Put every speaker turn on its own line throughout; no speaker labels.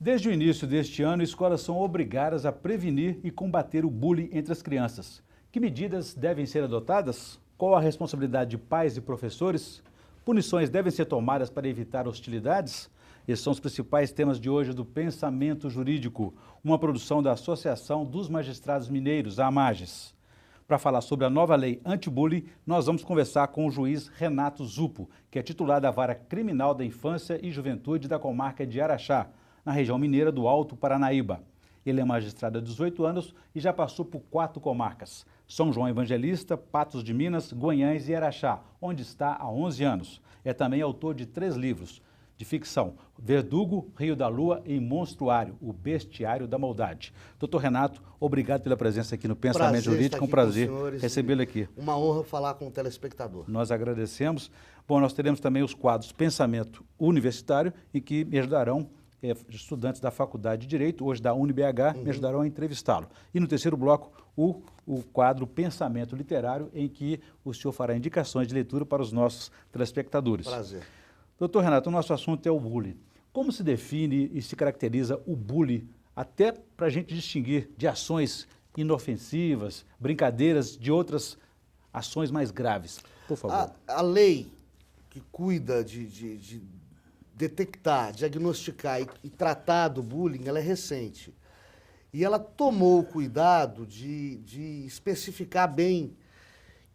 Desde o início deste ano, escolas são obrigadas a prevenir e combater o bullying entre as crianças. Que medidas devem ser adotadas? Qual a responsabilidade de pais e professores? Punições devem ser tomadas para evitar hostilidades? Esses são os principais temas de hoje do Pensamento Jurídico, uma produção da Associação dos Magistrados Mineiros, a AMAGES. Para falar sobre a nova lei anti-bullying, nós vamos conversar com o juiz Renato Zupo, que é titular da Vara Criminal da Infância e Juventude da comarca de Araxá, na região mineira do Alto Paranaíba. Ele é magistrado há 18 anos e já passou por 4 comarcas: São João Evangelista, Patos de Minas, Guanhães e Araxá, onde está há 11 anos. É também autor de 3 livros de ficção: Verdugo, Rio da Lua e Monstruário, o Bestiário da Maldade. Doutor Renato, obrigado pela presença aqui no Pensamento Jurídico, um prazer recebê-lo aqui.
Uma honra falar com o telespectador.
Nós agradecemos. Bom, nós teremos também os quadros Pensamento Universitário, em que me ajudarão estudantes da Faculdade de Direito, hoje da UniBH, me ajudarão a entrevistá-lo. E no terceiro bloco, o quadro Pensamento Literário, em que o senhor fará indicações de leitura para os nossos telespectadores.
Prazer.
Doutor Renato, o nosso assunto é o bullying. Como se define e se caracteriza o bullying, até para a gente distinguir de ações inofensivas, brincadeiras, de outras ações mais graves? Por favor.
A lei que cuida de detectar, diagnosticar e tratar do bullying, ela é recente. E ela tomou o cuidado de especificar bem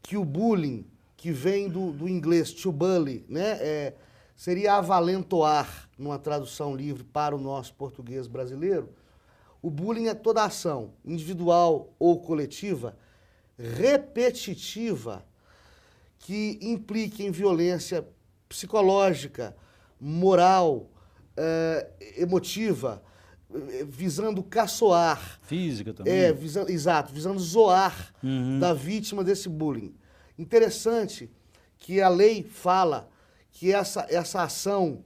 que o bullying, que vem do inglês to bully, né, seria avalentoar, numa tradução livre para o nosso português brasileiro. O bullying é toda ação, individual ou coletiva, repetitiva, que implique em violência psicológica, moral, emotiva, visando caçoar.
Física também.
Exato, visando zoar da vítima desse bullying. Interessante que a lei fala que essa ação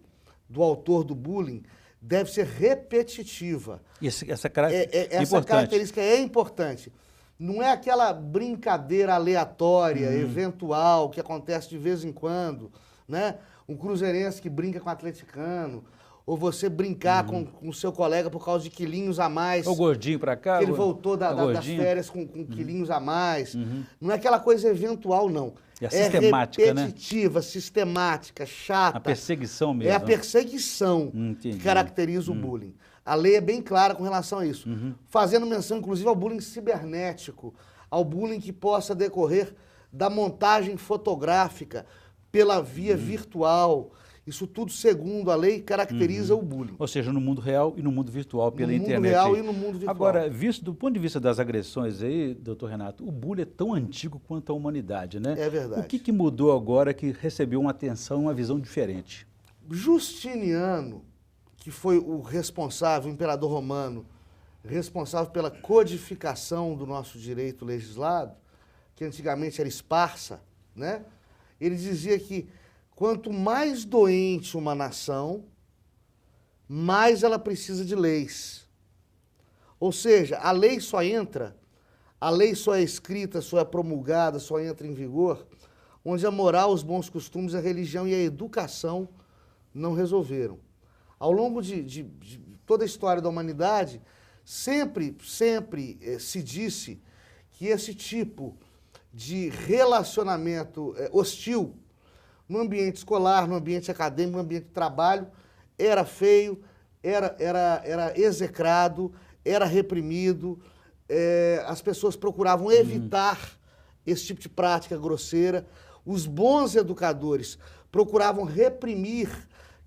do autor do bullying deve ser repetitiva.
Essa
característica é importante. Não é aquela brincadeira aleatória, eventual, que acontece de vez em quando, né? Um cruzeirense que brinca com um atleticano, ou você brincar com o seu colega por causa de quilinhos a mais.
O gordinho para cá.
Que ele voltou das férias com quilinhos a mais. Não é aquela coisa eventual, não.
É sistemática,
repetitiva, sistemática, chata.
A perseguição mesmo.
É a perseguição que caracteriza o bullying. A lei é bem clara com relação a isso. Fazendo menção, inclusive, ao bullying cibernético, ao bullying que possa decorrer da montagem fotográfica pela via virtual. Isso tudo, segundo a lei, caracteriza o bullying.
Ou seja, no mundo real e no mundo virtual, pela internet.
No mundo real e no mundo virtual.
Agora, visto do ponto de vista das agressões aí, doutor Renato, o bullying é tão antigo quanto a humanidade, né?
É verdade.
O que mudou agora que recebeu uma atenção, uma visão diferente?
Justiniano, que foi o responsável, o imperador romano, responsável pela codificação do nosso direito legislado, que antigamente era esparsa, né? Ele dizia que quanto mais doente uma nação, mais ela precisa de leis. Ou seja, a lei só é escrita, só é promulgada, só entra em vigor, onde a moral, os bons costumes, a religião e a educação não resolveram. Ao longo de toda a história da humanidade, sempre se disse que esse tipo de relacionamento hostil no ambiente escolar, no ambiente acadêmico, no ambiente de trabalho, era feio, era execrado, era reprimido, as pessoas procuravam evitar esse tipo de prática grosseira. Os bons educadores procuravam reprimir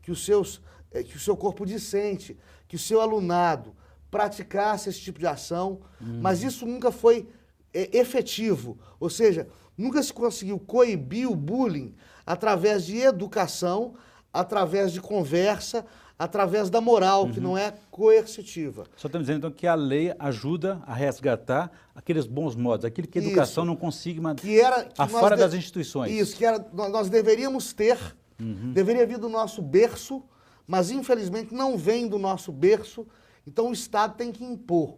que o seu corpo discente, que o seu alunado praticasse esse tipo de ação, mas isso nunca foi efetivo, ou seja, nunca se conseguiu coibir o bullying através de educação, através de conversa, através da moral, que não é coercitiva.
Só estamos dizendo, então, que a lei ajuda a resgatar aqueles bons modos, aquilo que a educação não consegue manter fora das instituições.
Isso, nós deveríamos ter, deveria vir do nosso berço, mas infelizmente não vem do nosso berço, então o Estado tem que impor.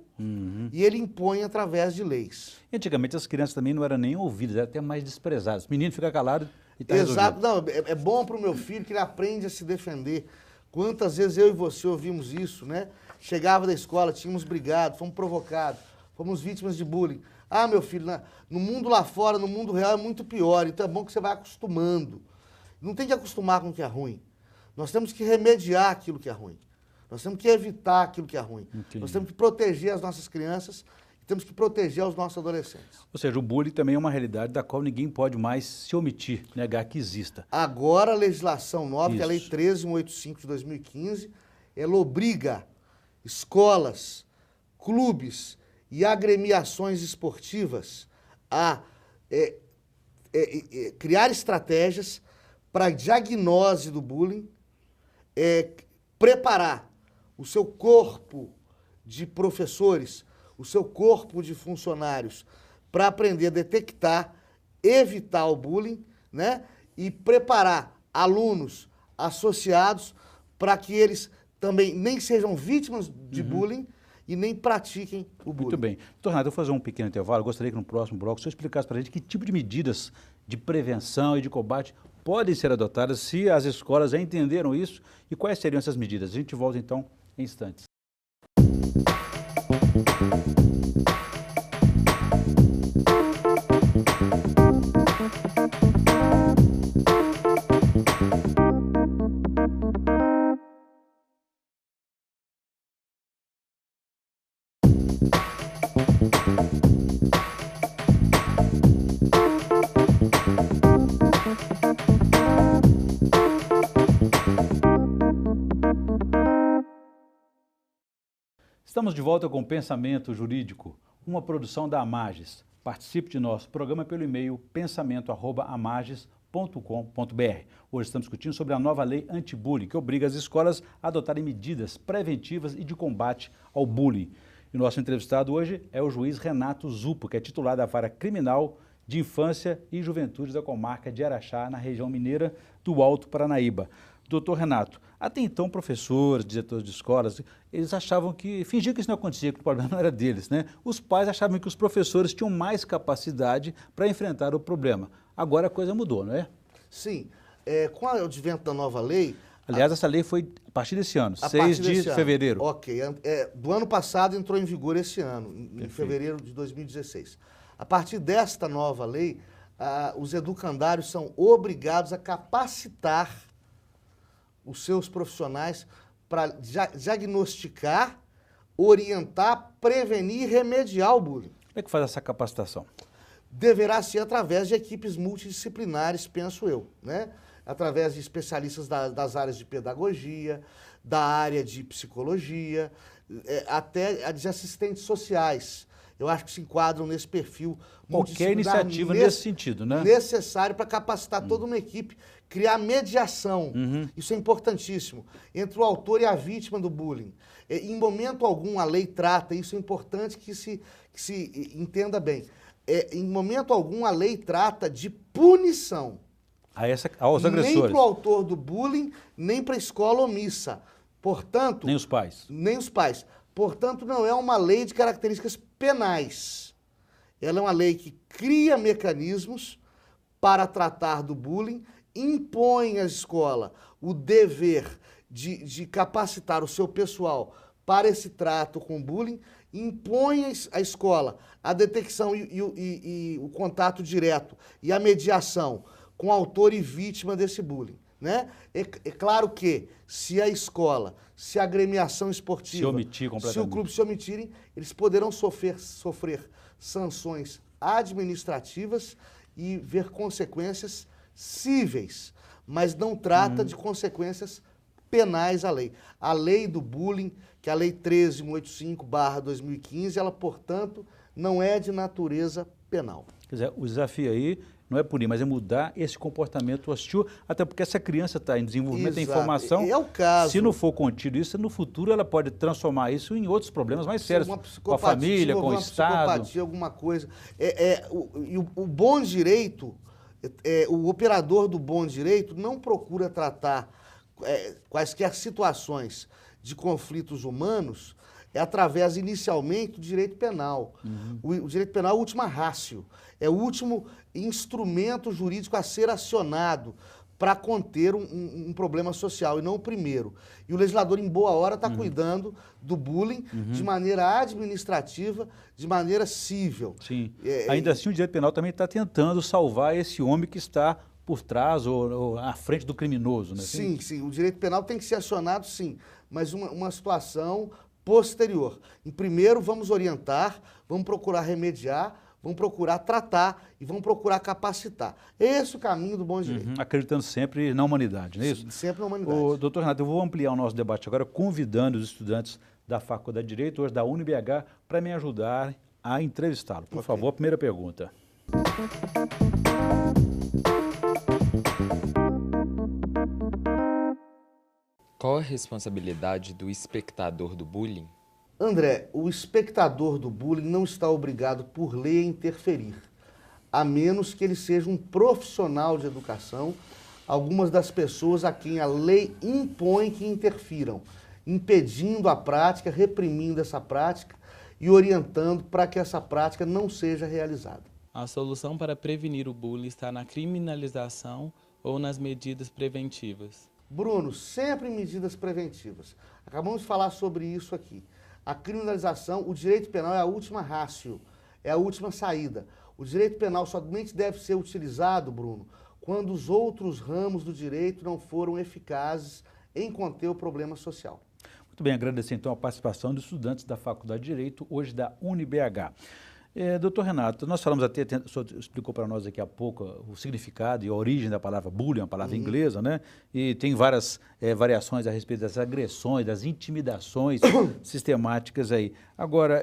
E ele impõe através de leis.
E antigamente as crianças também não eram nem ouvidas, eram até mais desprezadas. O menino fica calado e está
Exato. Não, é bom para o meu filho que ele aprende a se defender. Quantas vezes eu e você ouvimos isso, né? Chegava da escola, tínhamos brigado, fomos provocados, fomos vítimas de bullying. Ah, meu filho, no mundo lá fora, no mundo real é muito pior, então é bom que você vai acostumando. Não tem que acostumar com o que é ruim. Nós temos que remediar aquilo que é ruim. Nós temos que evitar aquilo que é ruim.
Entendi.
Nós temos que proteger as nossas crianças e temos que proteger os nossos adolescentes.
Ou seja, o bullying também é uma realidade da qual ninguém pode mais se omitir, negar que exista.
Agora a legislação nova, que é a Lei
Isso.
13.185 de 2015, ela obriga escolas, clubes e agremiações esportivas a criar estratégias para diagnose do bullying, preparar o seu corpo de professores, o seu corpo de funcionários para aprender a detectar, evitar o bullying, né? E preparar alunos associados para que eles também nem sejam vítimas de bullying e nem pratiquem o bullying.
Muito bem. Doutor Renato, eu vou fazer um pequeno intervalo. Eu gostaria que no próximo bloco o senhor explicasse para a gente que tipo de medidas de prevenção e de combate podem ser adotadas se as escolas já entenderam isso e quais seriam essas medidas. A gente volta então em instantes. Estamos de volta com Pensamento Jurídico, uma produção da Amages. Participe de nosso programa pelo e-mail pensamento@amages.com.br. Hoje estamos discutindo sobre a nova lei anti-bullying, que obriga as escolas a adotarem medidas preventivas e de combate ao bullying. E o nosso entrevistado hoje é o juiz Renato Zupo, que é titular da Vara Criminal de Infância e Juventude da comarca de Araxá, na região mineira do Alto Paranaíba. Doutor Renato, até então professores, diretores de escolas, eles achavam fingiam que isso não acontecia, que o problema não era deles, né? Os pais achavam que os professores tinham mais capacidade para enfrentar o problema. Agora a coisa mudou, não é?
Sim. Com o advento da nova lei...
Aliás, essa lei foi a partir desse ano, 6 de fevereiro.
Ok. Do ano passado entrou em vigor esse ano, em fevereiro de 2016. A partir desta nova lei, os educandários são obrigados a capacitar os seus profissionais para diagnosticar, orientar, prevenir e remediar o bullying.
Como é que faz essa capacitação?
Deverá ser através de equipes multidisciplinares, penso eu, né? Através de especialistas das áreas de pedagogia, da área de psicologia, até de assistentes sociais. Eu acho que se enquadram nesse perfil.
Qualquer iniciativa nesse sentido, né?
Necessário para capacitar toda uma equipe, criar mediação. Isso é importantíssimo. Entre o autor e a vítima do bullying. Em momento algum a lei trata, isso é importante que se entenda bem. Em momento algum a lei trata de punição.
Aos agressores.
Nem para o autor do bullying, nem para a escola omissa. Portanto...
Nem os pais.
Nem os pais. Portanto, não é uma lei de características penais. Ela é uma lei que cria mecanismos para tratar do bullying, impõe à escola o dever de capacitar o seu pessoal para esse trato com o bullying, impõe à escola a detecção e o contato direto e a mediação com autor e vítima desse bullying, né? É claro que se a escola, se a agremiação esportiva,
se omitir completamente,
se o clube se omitirem, eles poderão sofrer sanções administrativas e ver consequências cíveis, mas não trata de consequências penais à lei. A lei do bullying, que é a Lei 13.185/2015, ela, portanto, não é de natureza penal.
Quer dizer, o desafio aí não é punir, mas é mudar esse comportamento hostil, até porque essa criança está em desenvolvimento, tem informação.
É o caso.
Se não for contido isso, no futuro ela pode transformar isso em outros problemas mais sérios, com a família, com o Estado.
Psicopatia, alguma coisa. O bom direito, o operador do bom direito não procura tratar quaisquer situações de conflitos humanos através, inicialmente, do direito penal. O direito penal é a última ratio, é o último instrumento jurídico a ser acionado para conter um problema social, e não o primeiro. E o legislador, em boa hora, está cuidando do bullying de maneira administrativa, de maneira cível.
Sim. Ainda assim, o direito penal também está tentando salvar esse homem que está por trás ou à frente do criminoso, né?
Sim, sim. O direito penal tem que ser acionado, sim, mas uma situação posterior. Em primeiro, vamos orientar, vamos procurar remediar, vamos procurar tratar e vamos procurar capacitar. Esse é o caminho do bom direito.
Acreditando sempre na humanidade, não é isso?
Sempre na humanidade.
Doutor Renato, eu vou ampliar o nosso debate agora, convidando os estudantes da Faculdade de Direito, hoje da UniBH, para me ajudar a entrevistá-lo. Por favor, a primeira pergunta.
Qual a responsabilidade do espectador do bullying?
André, o espectador do bullying não está obrigado por lei a interferir, a menos que ele seja um profissional de educação, algumas das pessoas a quem a lei impõe que interfiram, impedindo a prática, reprimindo essa prática e orientando para que essa prática não seja realizada.
A solução para prevenir o bullying está na criminalização ou nas medidas preventivas.
Bruno, sempre medidas preventivas. Acabamos de falar sobre isso aqui. A criminalização, o direito penal é a última ratio, é a última saída. O direito penal somente deve ser utilizado, Bruno, quando os outros ramos do direito não foram eficazes em conter o problema social.
Muito bem, agradecer então a participação dos estudantes da Faculdade de Direito, hoje da UniBH. Doutor Renato, nós falamos até, o senhor explicou para nós aqui há pouco o significado e a origem da palavra bullying, uma palavra inglesa, né? E tem várias variações a respeito das agressões, das intimidações sistemáticas aí. Agora,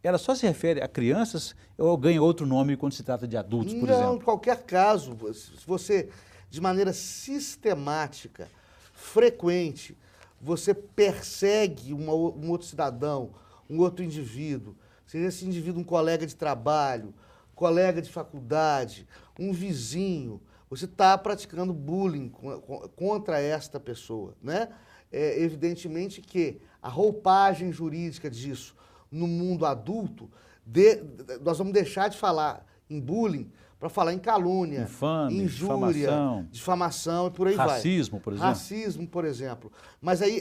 ela só se refere a crianças ou ganha outro nome quando se trata de adultos, por exemplo?
Não, em qualquer caso, se você, de maneira sistemática, frequente, você persegue um outro cidadão, um outro indivíduo, seja esse indivíduo um colega de trabalho, colega de faculdade, um vizinho, você está praticando bullying contra esta pessoa, né? Evidentemente que a roupagem jurídica disso no mundo adulto, nós vamos deixar de falar em bullying para falar em calúnia,
infame,
injúria, difamação e por aí vai.
Racismo, por exemplo.
Racismo, por exemplo. Mas aí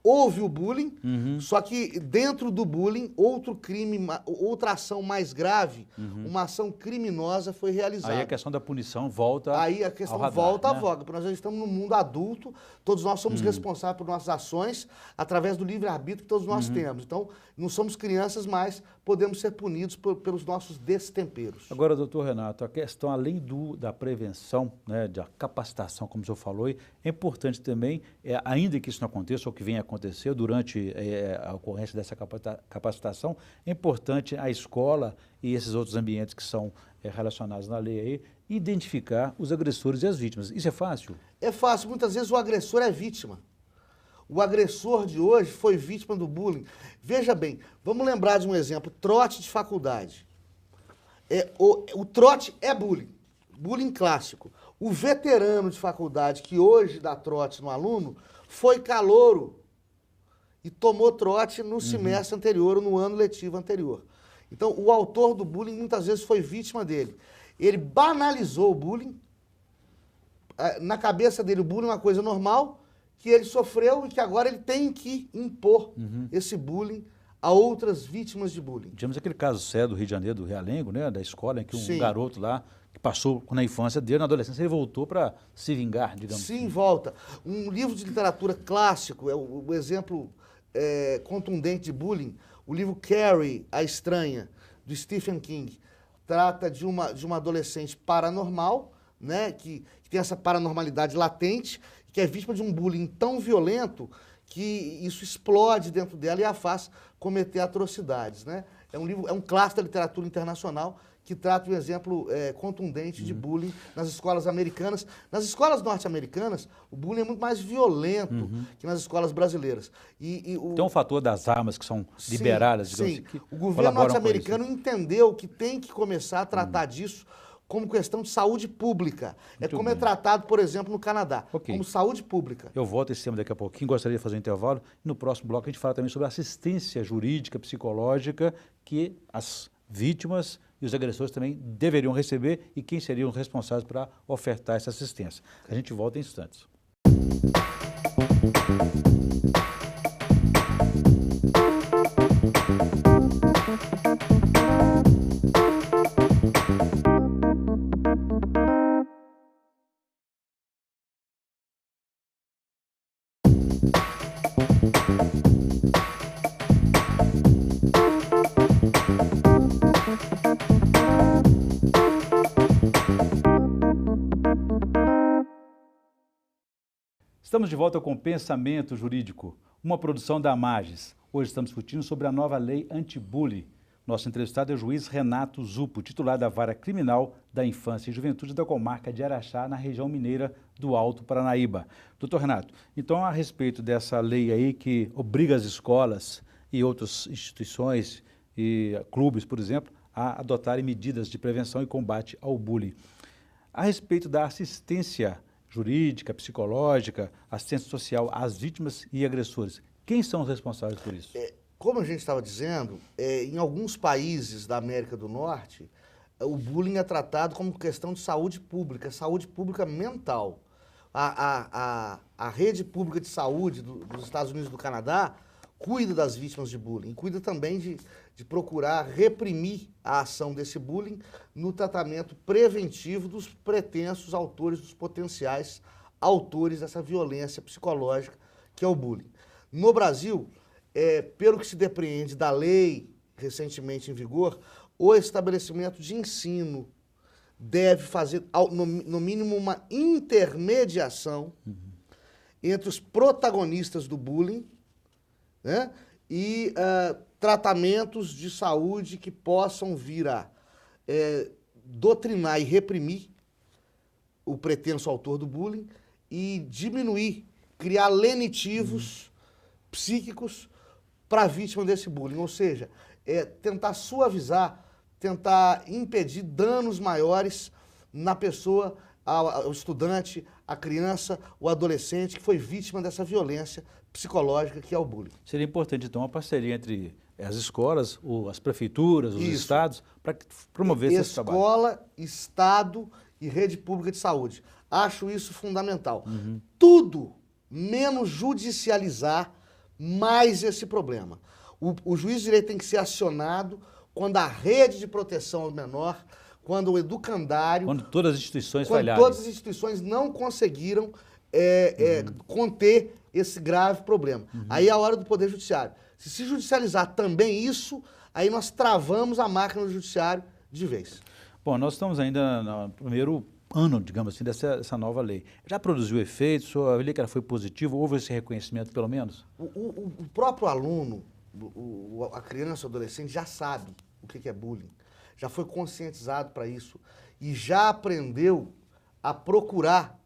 houve o bullying, só que dentro do bullying, outro crime, outra ação mais grave, uma ação criminosa foi realizada.
Aí a questão da punição volta
Aí a questão
ao radar,
volta à
né?
voga, porque nós já estamos no mundo adulto, todos nós somos responsáveis por nossas ações através do livre-arbítrio que todos nós temos. Então, não somos crianças, mas podemos ser punidos pelos nossos destemperos.
Agora, doutor Renato, a questão, além da prevenção, né, da capacitação, como o senhor falou, é importante também, ainda que isso não aconteça, ou que venha a acontecer durante a ocorrência dessa capacitação, é importante a escola e esses outros ambientes que são relacionados na lei aí, identificar os agressores e as vítimas. Isso é fácil?
É fácil, muitas vezes o agressor é vítima. O agressor de hoje foi vítima do bullying. Veja bem, vamos lembrar de um exemplo, trote de faculdade. O trote é bullying, bullying clássico. O veterano de faculdade que hoje dá trote no aluno foi calouro e tomou trote no semestre anterior ou no ano letivo anterior. Então, o autor do bullying muitas vezes foi vítima dele. Ele banalizou o bullying. Na cabeça dele, o bullying é uma coisa normal, que ele sofreu e que agora ele tem que impor esse bullying a outras vítimas de bullying.
Tivemos aquele caso sério do Rio de Janeiro, do Realengo, né, da escola, em que
Sim.
garoto lá, que passou na infância dele, na adolescência, ele voltou para se vingar, digamos
Sim,
assim.
volta. Um livro de literatura clássico, é o exemplo contundente de bullying, o livro Carrie, a Estranha, do Stephen King, trata de uma adolescente paranormal, né, que tem essa paranormalidade latente, que é vítima de um bullying tão violento que isso explode dentro dela e a faz cometer atrocidades, né? É um clássico da literatura internacional que trata um exemplo contundente de bullying nas escolas americanas. Nas escolas norte-americanas, o bullying é muito mais violento que nas escolas brasileiras.
Tem um fator das armas que são liberadas, digamos
sim.
assim.
O governo norte-americano entendeu que tem que começar a tratar disso como questão de saúde pública. Como é tratado, por exemplo, no Canadá, como saúde pública.
Eu volto a esse tema daqui a pouquinho, gostaria de fazer um intervalo. E no próximo bloco a gente fala também sobre assistência jurídica, psicológica que as vítimas e os agressores também deveriam receber e quem seriam os responsáveis para ofertar essa assistência. A gente volta em instantes. Estamos de volta com Pensamento Jurídico, uma produção da Amages. Hoje estamos discutindo sobre a nova lei anti-bullying. Nosso entrevistado é o juiz Renato Zupo, titular da Vara Criminal da Infância e Juventude da comarca de Araxá, na região mineira do Alto Paranaíba. Doutor Renato, então a respeito dessa lei aí que obriga as escolas e outras instituições e clubes, por exemplo, a adotarem medidas de prevenção e combate ao bullying. A respeito da assistência jurídica, psicológica, assistência social às vítimas e agressores. Quem são os responsáveis por isso?
Como a gente estava dizendo, em alguns países da América do Norte, o bullying é tratado como questão de saúde pública mental. A rede pública de saúde dos Estados Unidos e do Canadá cuida das vítimas de bullying, cuida também de procurar reprimir a ação desse bullying no tratamento preventivo dos pretensos autores, dos potenciais autores dessa violência psicológica que é o bullying. No Brasil, pelo que se depreende da lei recentemente em vigor, o estabelecimento de ensino deve fazer, no mínimo, uma intermediação entre os protagonistas do bullying, né, e tratamentos de saúde que possam vir a doutrinar e reprimir o pretenso autor do bullying e diminuir, criar lenitivos psíquicos para a vítima desse bullying, ou seja, tentar suavizar, tentar impedir danos maiores na pessoa, ao estudante, a criança, o adolescente que foi vítima dessa violência psicológica que é o bullying.
Seria importante, então, uma parceria entre as escolas, as prefeituras, os estados, para promover esse trabalho.
Escola, Estado e rede pública de saúde. Acho isso fundamental. Tudo menos judicializar mais esse problema. O juiz de direito tem que ser acionado quando a rede de proteção ao menor, quando o educandário...
Quando todas as instituições
quando
falharem.
todas as instituições não conseguiram conter esse grave problema. Aí é a hora do Poder Judiciário. Se judicializar também isso, aí nós travamos a máquina do Judiciário de vez.
Bom, nós estamos ainda no primeiro ano, digamos assim, dessa nova lei. Já produziu efeito? O senhor avalia que ela foi positiva? Houve esse reconhecimento, pelo menos?
O próprio aluno, a criança, o adolescente, já sabe o que é bullying. Já foi conscientizado para isso e já aprendeu a procurar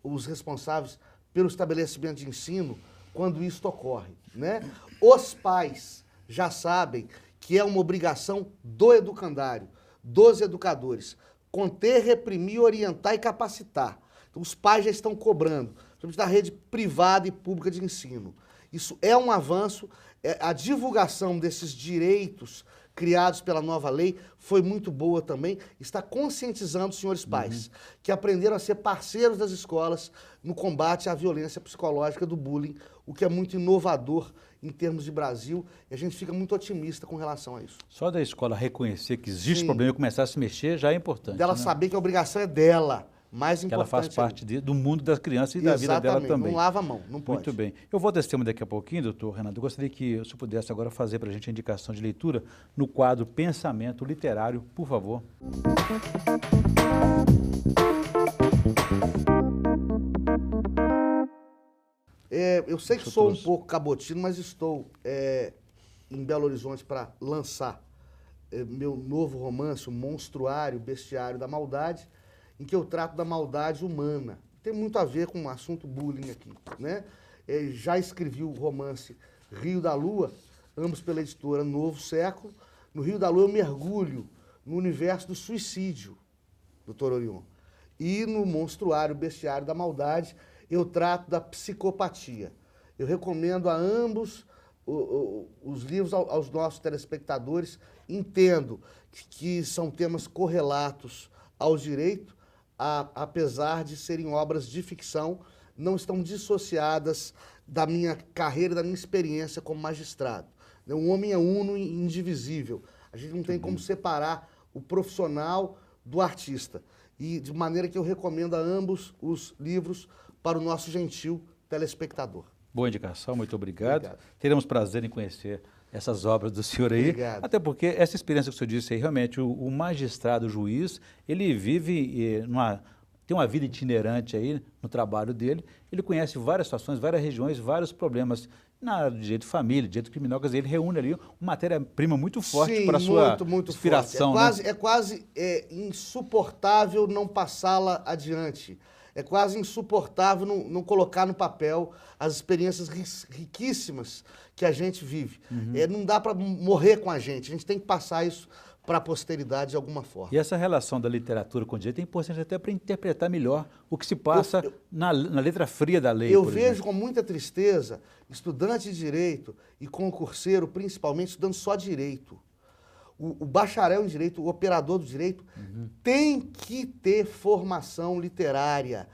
os responsáveis pelo estabelecimento de ensino quando isso ocorre, né? Os pais já sabem que é uma obrigação do educandário, dos educadores, conter, reprimir, orientar e capacitar. Então, os pais já estão cobrando, principalmente da rede privada e pública de ensino. Isso é um avanço, a divulgação desses direitos criados pela nova lei foi muito boa também, está conscientizando os senhores pais, que aprenderam a ser parceiros das escolas no combate à violência psicológica do bullying, o que é muito inovador em termos de Brasil, e a gente fica muito otimista com relação a isso.
Só da escola reconhecer que existe problema e começar a se mexer já é importante.
Dela saber que a obrigação é dela. Mais importante.
Que ela faz parte do mundo das crianças e da vida dela também.
Não lava a mão, não pode.
Muito bem. Eu vou dar esse tema daqui a pouquinho, doutor Renato. Eu gostaria que o senhor pudesse agora fazer para a gente a indicação de leitura no quadro Pensamento Literário, por favor.
Eu sei que sou um pouco cabotino, mas estou em Belo Horizonte para lançar meu novo romance, O Monstruário, Bestiário da Maldade, em que eu trato da maldade humana. Tem muito a ver com o assunto bullying aqui, né? Já escrevi o romance Rio da Lua, ambos pela editora Novo Século. No Rio da Lua eu mergulho no universo do suicídio, doutor Orion. E no Monstruário, Bestiário da Maldade, eu trato da psicopatia. Eu recomendo a ambos os livros aos nossos telespectadores, entendo que são temas correlatos ao direito, apesar de serem obras de ficção, não estão dissociadas da minha carreira, da minha experiência como magistrado. O homem é uno e indivisível. A gente não tem como separar o profissional do artista. E de maneira que eu recomendo a ambos os livros para o nosso gentil telespectador.
Boa indicação, muito obrigado.
Obrigado.
Teremos prazer em conhecer essas obras do senhor aí.
Obrigado.
Até porque essa experiência que o senhor disse aí, realmente, o magistrado, o juiz, ele vive tem uma vida itinerante aí no trabalho dele, ele conhece várias situações, várias regiões, vários problemas na área do direito de família, direito criminal, quer dizer, ele reúne ali uma matéria-prima muito forte
Sim,
para a sua
muito
inspiração.
Forte.
Né?
É quase insuportável não passá-la adiante. É quase insuportável não colocar no papel as experiências riquíssimas que a gente vive. Não dá para morrer com a gente tem que passar isso para a posteridade de alguma forma.
E essa relação da literatura com o direito é importante até para interpretar melhor o que se passa na letra fria da lei.
Eu vejo com muita tristeza estudante de direito e concurseiro, principalmente, estudando só direito. O bacharel em direito, o operador do direito, tem que ter formação literária,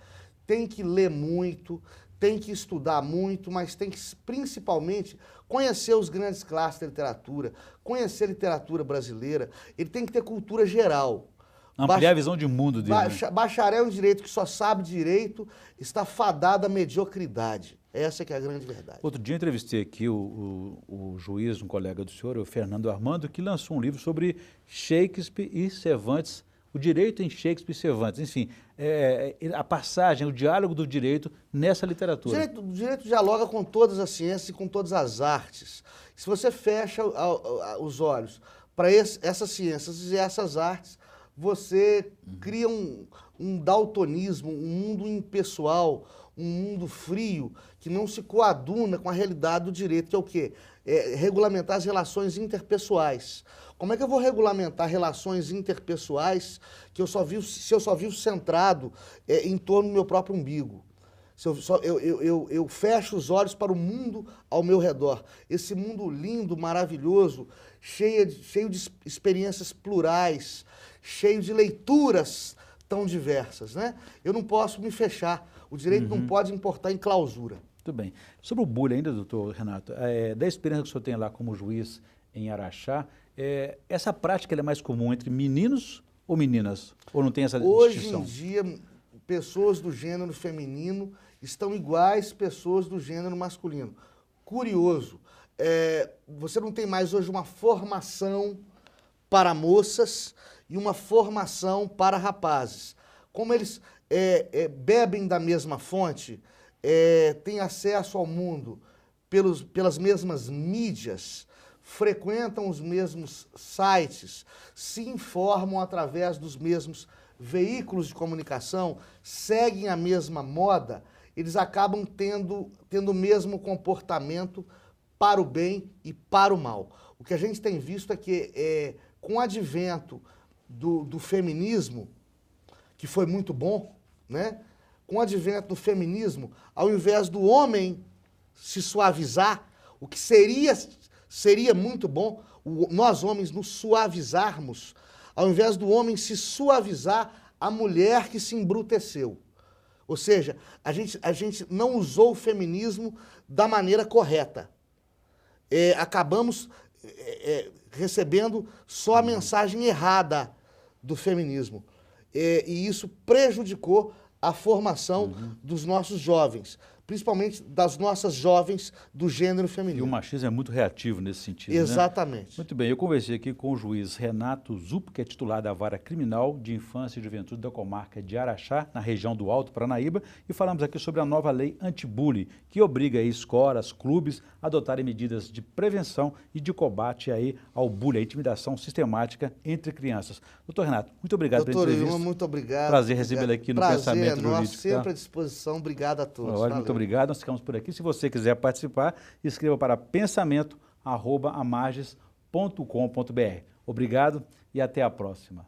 tem que ler muito, tem que estudar muito, mas tem que, principalmente, conhecer os grandes clássicos da literatura, conhecer a literatura brasileira, ele tem que ter cultura geral.
Ampliar a visão de mundo dele.
Bacharel em direito que só sabe direito está fadado à mediocridade. Essa que é a grande verdade.
Outro dia eu entrevistei aqui o juiz, um colega do senhor, o Fernando Armando, que lançou um livro sobre Shakespeare e Cervantes, o direito em Shakespeare e Cervantes. Enfim, a passagem, o diálogo do direito nessa literatura.
O direito dialoga com todas as ciências e com todas as artes. Se você fecha os olhos para essas ciências e essas artes, você cria um daltonismo, um mundo impessoal, um mundo frio, que não se coaduna com a realidade do direito, que é o quê? Regulamentar as relações interpessoais. Como é que eu vou regulamentar relações interpessoais se eu só vivo centrado em torno do meu próprio umbigo? Eu fecho os olhos para o mundo ao meu redor. Esse mundo lindo, maravilhoso, cheio de experiências plurais, cheio de leituras tão diversas, né? Eu não posso me fechar. O direito não pode importar em clausura.
Muito bem. Sobre o bullying ainda, doutor Renato, da experiência que o senhor tem lá como juiz em Araxá, essa prática é mais comum entre meninos ou meninas? Ou não tem essa distinção?
Hoje em dia, pessoas do gênero feminino estão iguais pessoas do gênero masculino. Curioso, você não tem mais hoje uma formação para moças e uma formação para rapazes. Como eles bebem da mesma fonte, têm acesso ao mundo pelas mesmas mídias, frequentam os mesmos sites, se informam através dos mesmos veículos de comunicação, seguem a mesma moda, eles acabam tendo o mesmo comportamento para o bem e para o mal. O que a gente tem visto é que, com o advento do feminismo, que foi muito bom, né? Com o advento do feminismo, ao invés do homem se suavizar, o que seria muito bom, nós homens nos suavizarmos, ao invés do homem se suavizar, a mulher que se embruteceu. Ou seja, a gente não usou o feminismo da maneira correta. Acabamos recebendo só a mensagem errada do feminismo. E isso prejudicou a formação dos nossos jovens, principalmente das nossas jovens do gênero feminino.
E o machismo é muito reativo nesse sentido,
Exatamente.
Né? Muito bem, eu conversei aqui com o juiz Renato Zup, que é titular da Vara Criminal de Infância e Juventude da comarca de Araxá, na região do Alto Paranaíba, e falamos aqui sobre a nova lei anti-bullying, que obriga aí escolas, clubes a adotarem medidas de prevenção e de combate aí ao bullying, à intimidação sistemática entre crianças. Doutor Renato, muito obrigado pela entrevista.
Doutor, muito obrigado.
Prazer recebê-lo aqui no Pensamento Jurídico.
Sempre à disposição. Obrigado a todos.
Muito obrigado, nós ficamos por aqui. Se você quiser participar, escreva para pensamento@amarges.com.br. Obrigado e até a próxima.